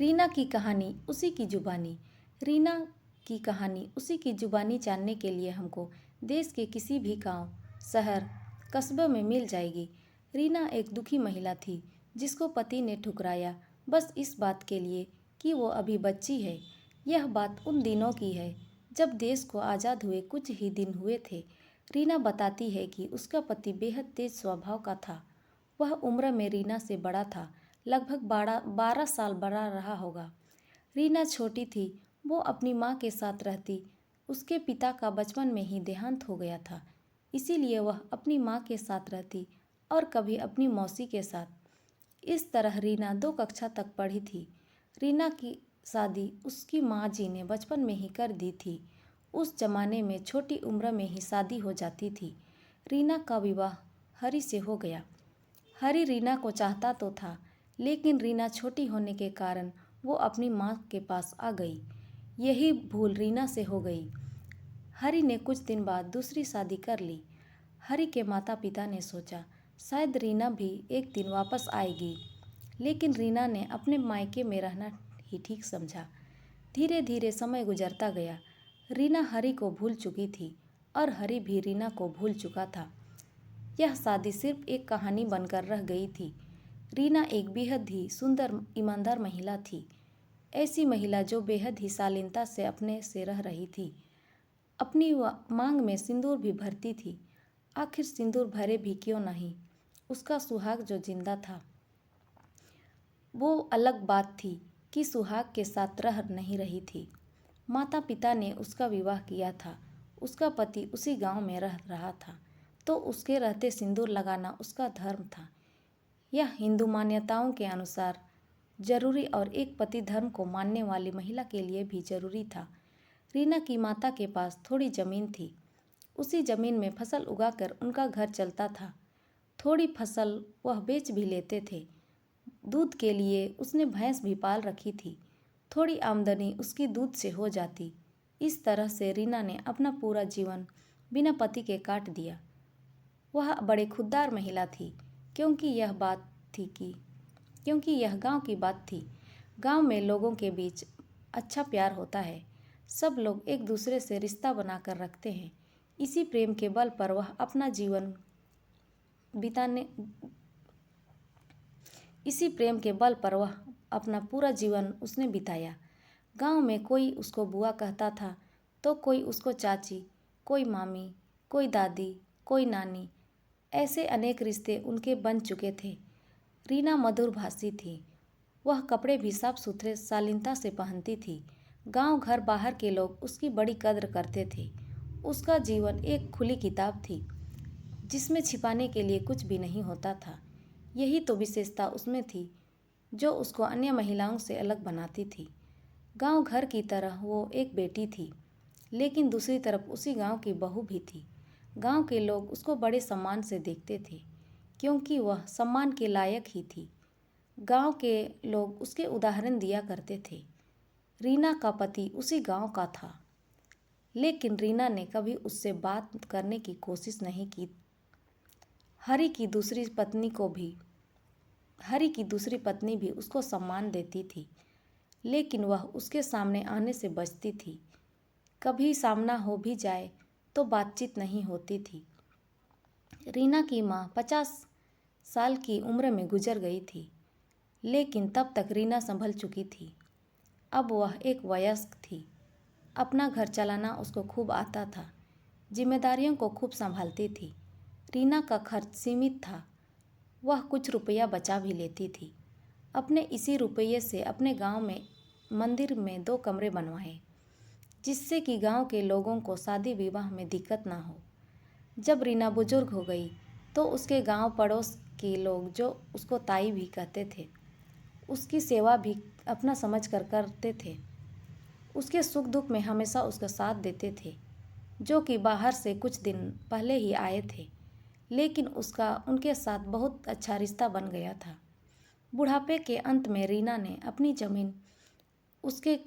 रीना की कहानी उसी की जुबानी। रीना की कहानी उसी की जुबानी जानने के लिए हमको देश के किसी भी गांव, शहर, कस्बे में मिल जाएगी। रीना एक दुखी महिला थी जिसको पति ने ठुकराया बस इस बात के लिए कि वो अभी बच्ची है। यह बात उन दिनों की है जब देश को आज़ाद हुए कुछ ही दिन हुए थे। रीना बताती है कि उसका पति बेहद तेज स्वभाव का था। वह उम्र में रीना से बड़ा था, लगभग 12 साल बड़ा रहा होगा। रीना छोटी थी, वो अपनी माँ के साथ रहती। उसके पिता का बचपन में ही देहांत हो गया था, इसीलिए वह अपनी माँ के साथ रहती और कभी अपनी मौसी के साथ। इस तरह रीना 2 कक्षा तक पढ़ी थी। रीना की शादी उसकी माँ जी ने बचपन में ही कर दी थी। उस जमाने में छोटी उम्र में ही शादी हो जाती थी। रीना का विवाह हरी से हो गया। हरी रीना को चाहता तो था, लेकिन रीना छोटी होने के कारण वो अपनी माँ के पास आ गई। यही भूल रीना से हो गई। हरी ने कुछ दिन बाद दूसरी शादी कर ली। हरी के माता पिता ने सोचा शायद रीना भी एक दिन वापस आएगी, लेकिन रीना ने अपने मायके में रहना ही ठीक समझा। धीरे धीरे समय गुजरता गया। रीना हरी को भूल चुकी थी और हरी भी रीना को भूल चुका था। यह शादी सिर्फ एक कहानी बनकर रह गई थी। रीना एक बेहद ही सुंदर ईमानदार महिला थी। ऐसी महिला जो बेहद ही शालीनता से अपने से रह रही थी। अपनी मांग में सिंदूर भी भरती थी। आखिर सिंदूर भरे भी क्यों नहीं, उसका सुहाग जो जिंदा था। वो अलग बात थी कि सुहाग के साथ रह नहीं रही थी। माता पिता ने उसका विवाह किया था। उसका पति उसी गांव में रह रहा था, तो उसके रहते सिंदूर लगाना उसका धर्म था। यह हिंदू मान्यताओं के अनुसार जरूरी और एक पति धर्म को मानने वाली महिला के लिए भी जरूरी था। रीना की माता के पास थोड़ी जमीन थी। उसी जमीन में फसल उगाकर उनका घर चलता था। थोड़ी फसल वह बेच भी लेते थे। दूध के लिए उसने भैंस भी पाल रखी थी। थोड़ी आमदनी उसकी दूध से हो जाती। इस तरह से रीना ने अपना पूरा जीवन बिना पति के काट दिया। वह बड़े खुददार महिला थी, क्योंकि यह गांव की बात थी। गांव में लोगों के बीच अच्छा प्यार होता है। सब लोग एक दूसरे से रिश्ता बनाकर रखते हैं। इसी प्रेम के बल पर वह अपना जीवन बिताने इसी प्रेम के बल पर वह अपना पूरा जीवन उसने बिताया। गांव में कोई उसको बुआ कहता था, तो कोई उसको चाची, कोई मामी, कोई दादी, कोई नानी, ऐसे अनेक रिश्ते उनके बन चुके थे। रीना मधुर भाषी थी। वह कपड़े भी साफ सुथरे शालीनता से पहनती थी। गांव घर बाहर के लोग उसकी बड़ी कद्र करते थे। उसका जीवन एक खुली किताब थी, जिसमें छिपाने के लिए कुछ भी नहीं होता था। यही तो विशेषता उसमें थी जो उसको अन्य महिलाओं से अलग बनाती थी। गांव घर की तरह वो एक बेटी थी, लेकिन दूसरी तरफ उसी गांव की बहू भी थी। गांव के लोग उसको बड़े सम्मान से देखते थे, क्योंकि वह सम्मान के लायक ही थी। गांव के लोग उसके उदाहरण दिया करते थे। रीना का पति उसी गांव का था, लेकिन रीना ने कभी उससे बात करने की कोशिश नहीं की। हरी की दूसरी पत्नी भी उसको सम्मान देती थी, लेकिन वह उसके सामने आने से बचती थी। कभी सामना हो भी जाए तो बातचीत नहीं होती थी। रीना की माँ 50 साल की उम्र में गुजर गई थी, लेकिन तब तक रीना संभल चुकी थी। अब वह एक वयस्क थी। अपना घर चलाना उसको खूब आता था। जिम्मेदारियों को खूब संभालती थी। रीना का खर्च सीमित था। वह कुछ रुपया बचा भी लेती थी। अपने इसी रुपये से अपने गांव में मंदिर में 2 कमरे बनवाए, जिससे कि गांव के लोगों को शादी विवाह में दिक्कत ना हो। जब रीना बुजुर्ग हो गई तो उसके गांव पड़ोस के लोग, जो उसको ताई भी कहते थे, उसकी सेवा भी अपना समझ कर करते थे। उसके सुख दुख में हमेशा उसका साथ देते थे। जो कि बाहर से कुछ दिन पहले ही आए थे, लेकिन उसका उनके साथ बहुत अच्छा रिश्ता बन गया था। बुढ़ापे के अंत में रीना ने अपनी ज़मीन उसके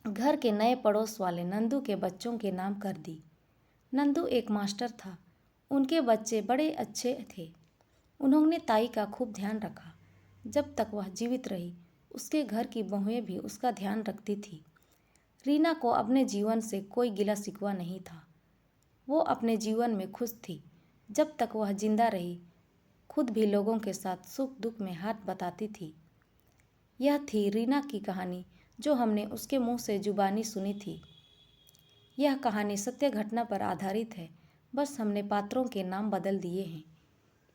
घर के नए पड़ोस वाले नंदू के बच्चों के नाम कर दी। नंदू एक मास्टर था। उनके बच्चे बड़े अच्छे थे। उन्होंने ताई का खूब ध्यान रखा। जब तक वह जीवित रही उसके घर की बहुएं भी उसका ध्यान रखती थी। रीना को अपने जीवन से कोई गिला शिकवा नहीं था। वो अपने जीवन में खुश थी। जब तक वह जिंदा रही, खुद भी लोगों के साथ सुख दुख में हाथ बटाती थी। यह थी रीना की कहानी, जो हमने उसके मुंह से जुबानी सुनी थी। यह कहानी सत्य घटना पर आधारित है, बस हमने पात्रों के नाम बदल दिए हैं।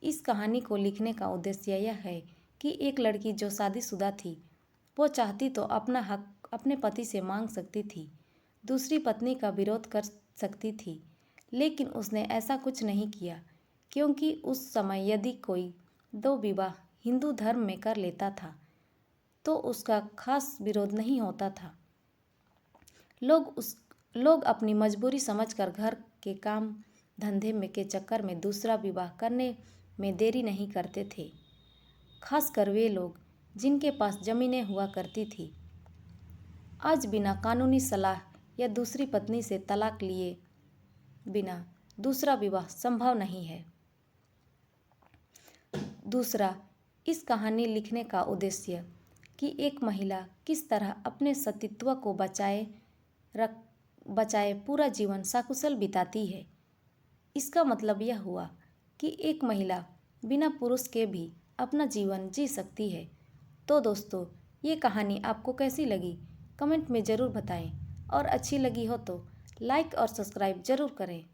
इस कहानी को लिखने का उद्देश्य यह है कि एक लड़की जो शादीशुदा थी, वो चाहती तो अपना हक अपने पति से मांग सकती थी, दूसरी पत्नी का विरोध कर सकती थी, लेकिन उसने ऐसा कुछ नहीं किया, क्योंकि उस समय यदि कोई दो विवाह हिंदू धर्म में कर लेता था तो उसका खास विरोध नहीं होता था। लोग अपनी मजबूरी समझकर घर के काम धंधे में के चक्कर में दूसरा विवाह करने में देरी नहीं करते थे, खासकर वे लोग जिनके पास जमीनें हुआ करती थी। आज बिना कानूनी सलाह या दूसरी पत्नी से तलाक लिए बिना दूसरा विवाह संभव नहीं है। दूसरा, इस कहानी लिखने का उद्देश्य कि एक महिला किस तरह अपने सतीत्व को बचाए पूरा जीवन सकुशल बिताती है। इसका मतलब यह हुआ कि एक महिला बिना पुरुष के भी अपना जीवन जी सकती है। तो दोस्तों, ये कहानी आपको कैसी लगी कमेंट में ज़रूर बताएं, और अच्छी लगी हो तो लाइक और सब्सक्राइब ज़रूर करें।